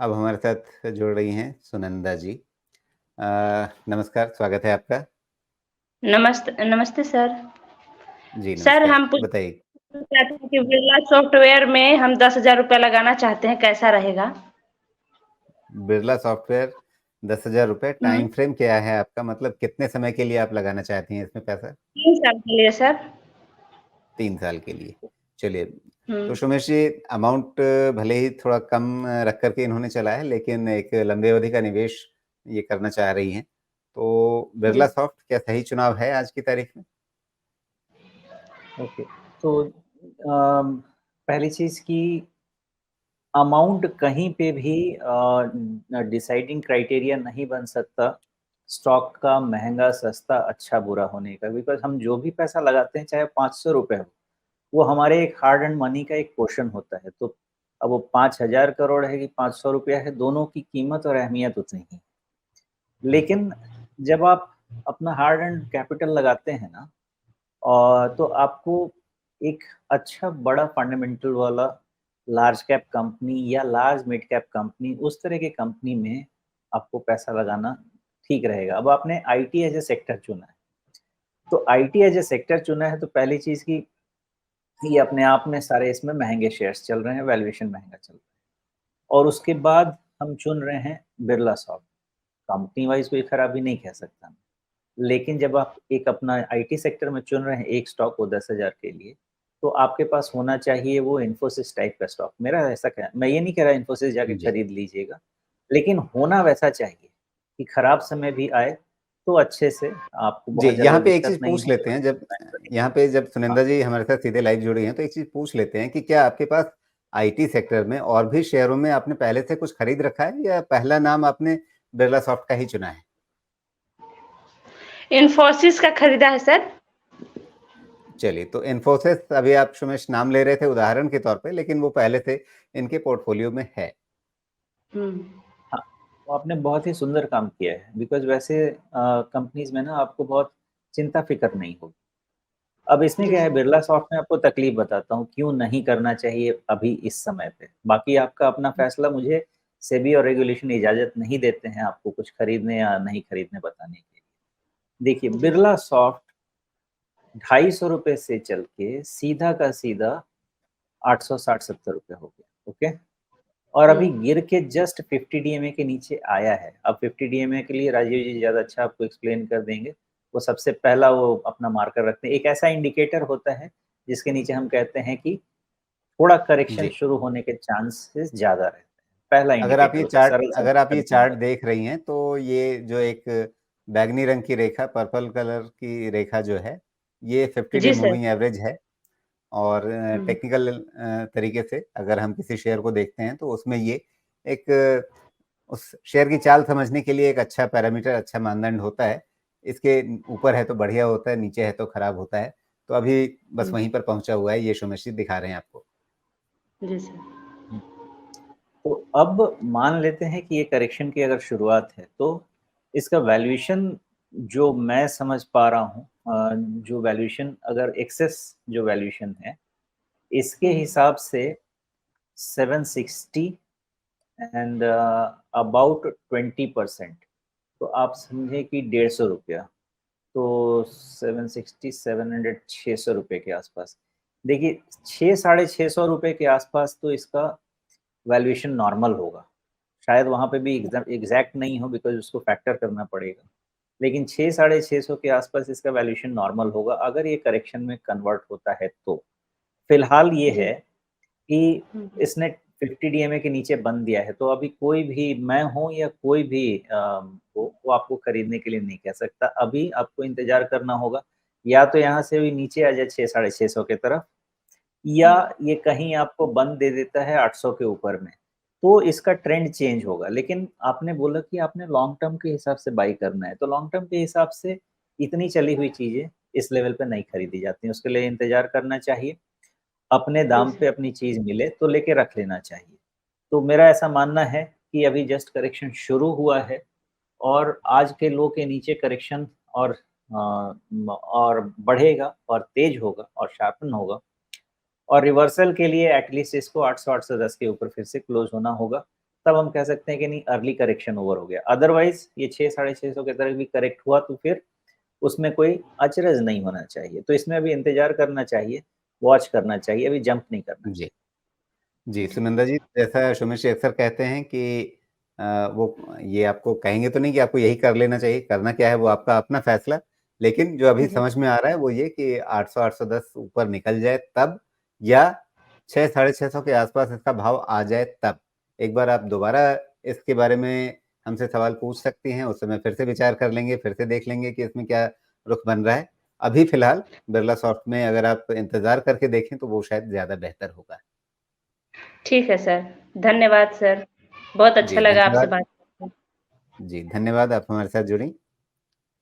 अब हमारे साथ जुड़ रही हैं सुनंदा जी। नमस्कार, स्वागत है आपका। नमस्ते नमस्ते सर। जी, सर नमस्कार। हम बताइए। पूछना चाहते हैं कि बिरला सॉफ्टवेयर में हम 10,000 रुपया लगाना चाहते हैं, कैसा रहेगा? बिरला सॉफ्टवेयर ₹10,000 हुँ, टाइम फ्रेम क्या है आपका? मतलब कितने समय के लिए आप लगाना चाहती हैं इसमें पैसा? 3 साल के लिए सर। 3 साल के लिए। चलिए, हुँ, तो सोमेश जी, अमाउंट भले ही थोड़ा कम रख कर के इन्होंने चला है, लेकिन एक लंबी अवधि का निवेश ये करना चाह रही हैं। तो जी। बिरला सॉफ्ट क्या सही चुनाव है आज की तारीख में? ओके। तो पहली चीज़ कि अमाउंट कहीं पे भी डिसाइडिंग क्राइटेरिया नहीं बन सकता स्टॉक का महँगा, सस्ता, अच्छा, बुरा होने का। बिकॉज़ हम जो भी पैसा लगाते हैं, चाहे ₹500 हो, वो हमारे एक हार्ड एंड मनी का एक पोर्शन होता है। तो अब वो 5,000 करोड़ है कि ₹500 है, दोनों की कीमत और अहमियत उतनी ही है। लेकिन जब आप अपना हार्ड एंड कैपिटल लगाते हैं ना, तो आपको एक अच्छा बड़ा फंडामेंटल वाला लार्ज कैप कंपनी या लार्ज मिड कैप कंपनी, उस तरह की कंपनी में आपको पैसा लगाना ठीक रहेगा। अब आपने आईटी एज ए सेक्टर चुना है, तो आईटी एज ए सेक्टर चुना है, तो पहली चीज़ कि ये अपने आप में सारे इसमें महँगे शेयर्स चल रहे हैं, वैल्यूएशन महँगा चल रहा है। और उसके बाद हम चुन रहे हैं बिरला सॉफ्ट, कंपनी वाइज़ कोई खराबी नहीं कह सकता मैं। लेकिन जब आप एक अपना आईटी सेक्टर में चुन रहे हैं एक स्टॉक वो 10,000 के लिए, तो आपके पास होना चाहिए वो इन्फोसिस टाइप का स्टॉक। मेरा ऐसा कहना, मैं ये नहीं कह रहा इन्फोसिस जाके जी। खरीद लीजिएगा, लेकिन होना वैसा चाहिए कि खराब समय भी आए, तो अच्छे से आपको जी, बहुत ज़्यादा यहाँ पे एक दिक्कत चीज़ नहीं पूछ हो तो लेते हैं, जब यहाँ पे जब हाँ, सुनंदा जी हमारे साथ सीधे लाइव जुड़ी हैं, तो एक चीज़ पूछ लेते हैं कि क्या आपके पास आईटी सेक्टर में और भी शेयरों में आपने पहले से कुछ खरीद रखा है या पहला नाम आपने बिरला सॉफ्ट का ही चुना है? इन्फोसिस का खरीदा है सर। चलिए, तो इन्फोसिस अभी आप सुमेश नाम ले रहे थे उदाहरण के तौर पे, लेकिन वो पहले से इनके पोर्टफोलियो में है। हुँ, हाँ, वो आपने बहुत ही सुंदर काम किया है बिकॉज़ वैसे कंपनीज़ में ना आपको बहुत चिंता-फ़िक्र नहीं होगी। अब इसमें जी क्या है, सर। बिरला सॉफ्ट में आपको तकलीफ बताता हूँ, क्यों नहीं करना चाहिए अभी इस समय पे। बाकी आपका अपना फैसला, मुझे सेबी और रेगुलेशन इजाज़त नहीं देते हैं आपको कुछ खरीदने या नहीं खरीदने बताने के लिए। देखिए, जी सर। बिरला सॉफ्ट ₹250 से चल के सीधा का सीधा 860-70 हो गया, ओके? और हुँ, अभी गिर के जस्ट 50 डीएमए के नीचे आया है। अब 50 डीएमए के लिए राजीव जी ज़्यादा अच्छा आपको एक्सप्लेन कर देंगे। वो सबसे पहला वो अपना मार्कर रखते हैं। एक ऐसा इंडिकेटर होता है जिसके नीचे हम कहते हैं कि थोड़ा करेक्शन जी। शुरू होने के चांसेस ज़्यादा रहते हैं। पहला इंडिकेटर होता है, सरल अगर आप ये शब्दों में चार्ट बताएँ। देख रही हैं, तो ये जो एक बैंगनी रंग की रेखा, पर्पल कलर की रेखा जो है, ये 50 डे जी सर। मूविंग एवरेज है। और हुँ, टेक्निकल तरीके से अगर हम किसी शेयर को देखते हैं, तो उसमें ये एक उस शेयर की चाल समझने के लिए एक अच्छा पैरामीटर, अच्छा मानदंड होता है। इसके ऊपर है तो बढ़िया होता है, नीचे है तो खराब होता है। तो अभी बस हुँ, वहीं पर पहुँचा हुआ है, ये सुनिश्चित दिखा रहे हैं आपको। जी सर। हुँ। तो अब मान लेते हैं कि ये करेक्शन की अगर शुरुआत है, तो इसका वैल्यूएशन जो मैं समझ पा रहा हूँ, जो वैल्यूएशन अगर एक्सेस जो वैल्यूएशन है, इसके हुँ, हिसाब से 760 एंड अबाउट 20%, तो आप समझें कि ₹150, तो 760 700 ₹600 के आसपास। देखिए, 6 साढ़े ₹600 के आसपास तो इसका वैल्यूएशन नॉर्मल होगा। शायद वहाँ पे भी एग्ज़ैक्ट नहीं हो बिकॉज़ उसको फैक्टर करना पड़ेगा। लेकिन 6 साढ़े 600 के आसपास इसका वैल्यूएशन नॉर्मल होगा अगर ये करेक्शन में कन्वर्ट होता है तो। फिलहाल ये जी। है कि हुँ, इसने 50 डीएमए के नीचे बंद दिया है, तो अभी कोई भी, मैं हूँ या कोई भी वो आपको खरीदने के लिए नहीं कह सकता। अभी आपको इंतज़ार करना होगा, या तो यहाँ से भी नीचे आ जाए 6 साढ़े 600 की तरफ, या हुँ, ये कहीं आपको बंद दे देता है 800 के ऊपर में, तो इसका ट्रेंड चेंज होगा। लेकिन आपने बोला कि आपने लॉन्ग टर्म के हिसाब से बाई करना है, तो लॉन्ग टर्म के हिसाब से इतनी चली हुई चीज़ें इस लेवल पे नहीं खरीदी जाती हैं, उसके लिए इंतज़ार करना चाहिए। अपने जी दाम पे सर। अपनी चीज़ मिले तो लेके रख लेना चाहिए। तो मेरा ऐसा मानना है कि अभी जस्ट करेक्शन शुरू हुआ है, और आज के लो के नीचे करेक्शन और और बढ़ेगा और तेज़ होगा और शार्पन होगा, और रिवर्सल के लिए एटलीस्ट इसको 800 810 के ऊपर फिर से क्लोज़ होना होगा। तब हम कह सकते हैं कि नहीं अर्ली करेक्शन ओवर हो गया। अदरवाइज ये 600-650 की तरफ भी करेक्ट हुआ तो फिर उसमें कोई अचरज नहीं होना चाहिए। तो इसमें अभी इंतजार करना चाहिए, वॉच करना चाहिए, अभी जंप नहीं करना चाहिए। जी, सुनंदा जी, जैसा सुमित जी अक्सर कहते हैं कि वो ये आपको कहेंगे तो नहीं कि आपको यही कर लेना चाहिए, करना क्या है वो आपका अपना फैसला। लेकिन जो अभी जी। समझ में आ रहा है वो ये कि 800-810 ऊपर निकल जाए तब, या 6 साढ़े 600 के आसपास इसका भाव आ जाए तब। एक बार आप दोबारा इसके बारे में हमसे सवाल पूछ सकती हैं, उस समय फिर से विचार कर लेंगे, फिर से देख लेंगे कि इसमें क्या रुख बन रहा है। अभी फिलहाल बिरलासॉफ्ट में अगर आप इंतज़ार करके देखें तो वो शायद ज़्यादा बेहतर होगा। ठीक है सर, धन्यवाद सर। बहुत अच्छा जी, लगा आपसे धन्यवाद। बात करके। जी, धन्यवाद आप हमारे साथ जुड़ीं।